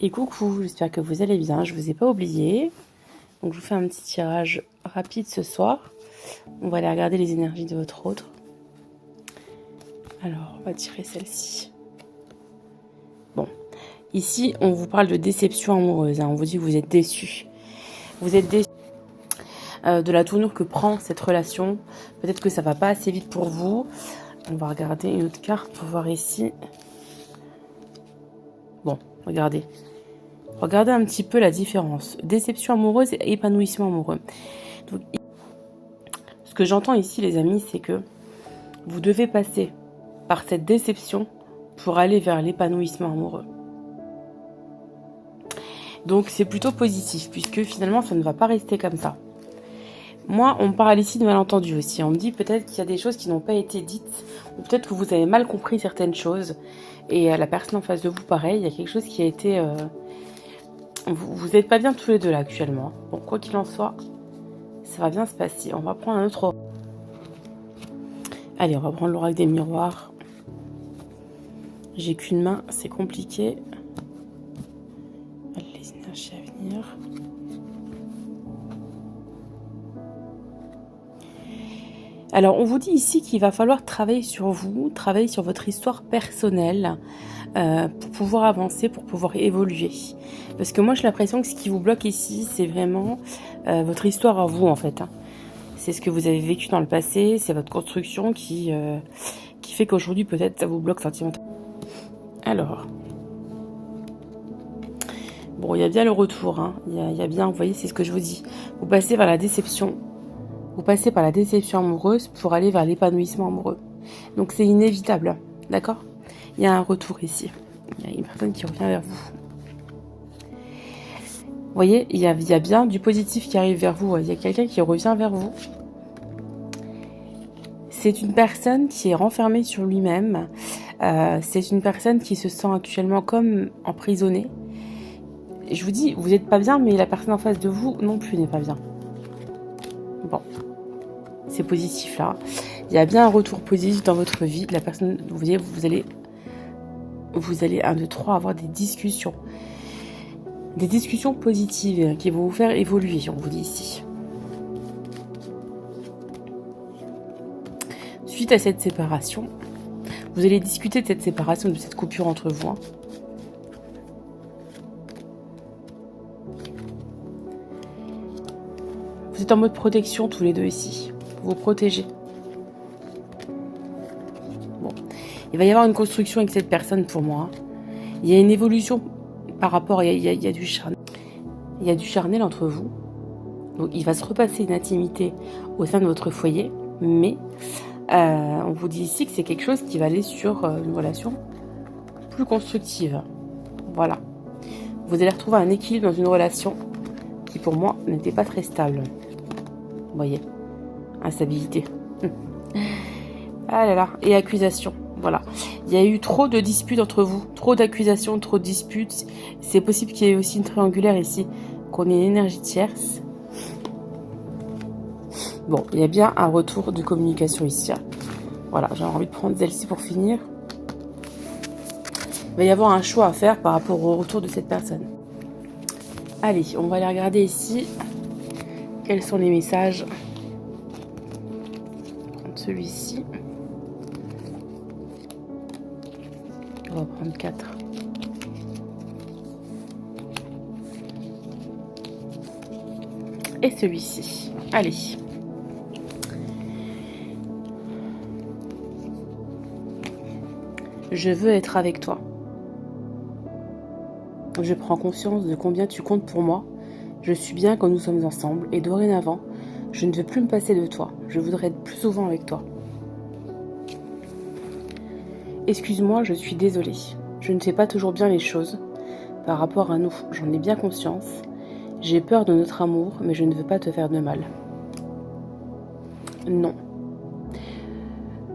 Et coucou, j'espère que vous allez bien, je vous ai pas oublié. Donc je vous fais un petit tirage rapide ce soir. On va aller regarder les énergies de votre autre. Alors, on va tirer celle-ci. Bon, ici, on vous parle de déception amoureuse. On vous dit que vous êtes déçus. Vous êtes déçus de la tournure que prend cette relation. Peut-être que ça va pas assez vite pour vous. On va regarder une autre carte pour voir ici. Bon, regardez. Regardez un petit peu la différence. Déception amoureuse et épanouissement amoureux. Donc, ce que j'entends ici, les amis, c'est que vous devez passer par cette déception pour aller vers l'épanouissement amoureux. Donc, c'est plutôt positif, puisque finalement, ça ne va pas rester comme ça. Moi, on me parle ici de malentendus aussi. On me dit peut-être qu'il y a des choses qui n'ont pas été dites, ou peut-être que vous avez mal compris certaines choses. Et la personne en face de vous, pareil, il y a quelque chose qui a été... Vous n'êtes pas bien tous les deux là actuellement. Bon, quoi qu'il en soit, ça va bien se passer. On va prendre un autre... Allez, on va prendre l'oracle des miroirs. J'ai qu'une main, c'est compliqué. Les énergies à venir. Alors, on vous dit ici qu'il va falloir travailler sur vous, travailler sur votre histoire personnelle pour pouvoir avancer, pour pouvoir évoluer. Parce que moi, j'ai l'impression que ce qui vous bloque ici, c'est vraiment votre histoire à vous, en fait. C'est ce que vous avez vécu dans le passé, c'est votre construction qui fait qu'aujourd'hui, peut-être, ça vous bloque sentimentalement. Alors, bon, il y a bien le retour, hein. Il y a bien, vous voyez, c'est ce que je vous dis. Vous passez par la déception. Vous passez par la déception amoureuse pour aller vers l'épanouissement amoureux. Donc c'est inévitable, d'accord? Il y a un retour ici. Il y a une personne qui revient vers vous. Vous voyez, il y a bien du positif qui arrive vers vous. Il y a quelqu'un qui revient vers vous. C'est une personne qui est renfermée sur lui-même. C'est une personne qui se sent actuellement comme emprisonnée. Je vous dis, vous n'êtes pas bien, mais la personne en face de vous non plus n'est pas bien. Bon. C'est positif là. Il y a bien un retour positif dans votre vie. La personne, vous voyez, vous allez 1, 2, 3 avoir des discussions. Des discussions positives qui vont vous faire évoluer, on vous dit ici. Suite à cette séparation, vous allez discuter de cette séparation, de cette coupure entre vous. Vous êtes en mode protection tous les deux ici. Vous protégez. Bon, il va y avoir une construction avec cette personne pour moi. Il y a une évolution par rapport, il y a du charnel. Il y a du charnel entre vous. Donc il va se repasser une intimité au sein de votre foyer, mais on vous dit ici que c'est quelque chose qui va aller sur une relation plus constructive. Voilà. Vous allez retrouver un équilibre dans une relation qui pour moi n'était pas très stable. Vous voyez, instabilité. Ah là là, et accusation. Voilà. Il y a eu trop de disputes entre vous, trop d'accusations, trop de disputes. C'est possible qu'il y ait aussi une triangulaire ici, qu'on ait une énergie tierce. Bon, il y a bien un retour de communication ici. Voilà, j'ai envie de prendre celle-ci pour finir. Il va y avoir un choix à faire par rapport au retour de cette personne. Allez, on va aller regarder ici. Quels sont les messages? On va prendre celui-ci. On va prendre 4. Et celui-ci. Allez. Je veux être avec toi. Je prends conscience de combien tu comptes pour moi. Je suis bien quand nous sommes ensemble. Et dorénavant, je ne veux plus me passer de toi. Je voudrais être plus souvent avec toi. Excuse-moi, je suis désolée. Je ne fais pas toujours bien les choses. Par rapport à nous, j'en ai bien conscience. J'ai peur de notre amour, mais je ne veux pas te faire de mal. Non.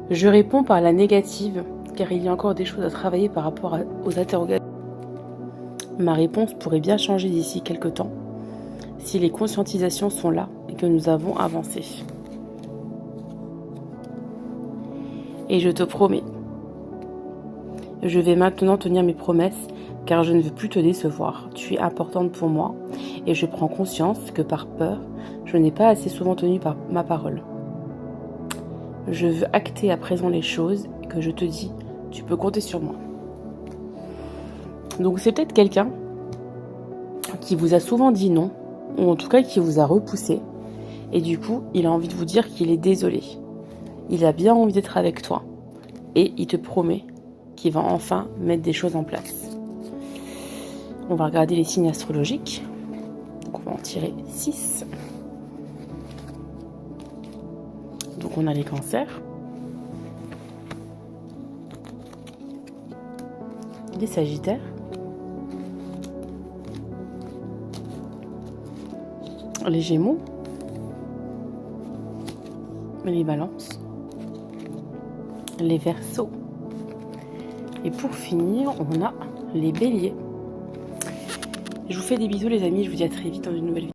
Je réponds par la négative, car il y a encore des choses à travailler par rapport aux interrogations. Ma réponse pourrait bien changer d'ici quelque temps, si les conscientisations sont là et que nous avons avancé. Et je te promets, je vais maintenant tenir mes promesses car je ne veux plus te décevoir. Tu es importante pour moi et je prends conscience que par peur, je n'ai pas assez souvent tenu ma parole. Je veux acter à présent les choses et que je te dis, tu peux compter sur moi. Donc c'est peut-être quelqu'un qui vous a souvent dit non, ou en tout cas qui vous a repoussé, et du coup, il a envie de vous dire qu'il est désolé. Il a bien envie d'être avec toi, et il te promet qu'il va enfin mettre des choses en place. On va regarder les signes astrologiques. Donc on va en tirer 6. Donc on a les cancers, les sagittaires, les gémeaux, les balances, les verseaux. Et pour finir, on a les béliers. Je vous fais des bisous les amis, je vous dis à très vite dans une nouvelle vidéo.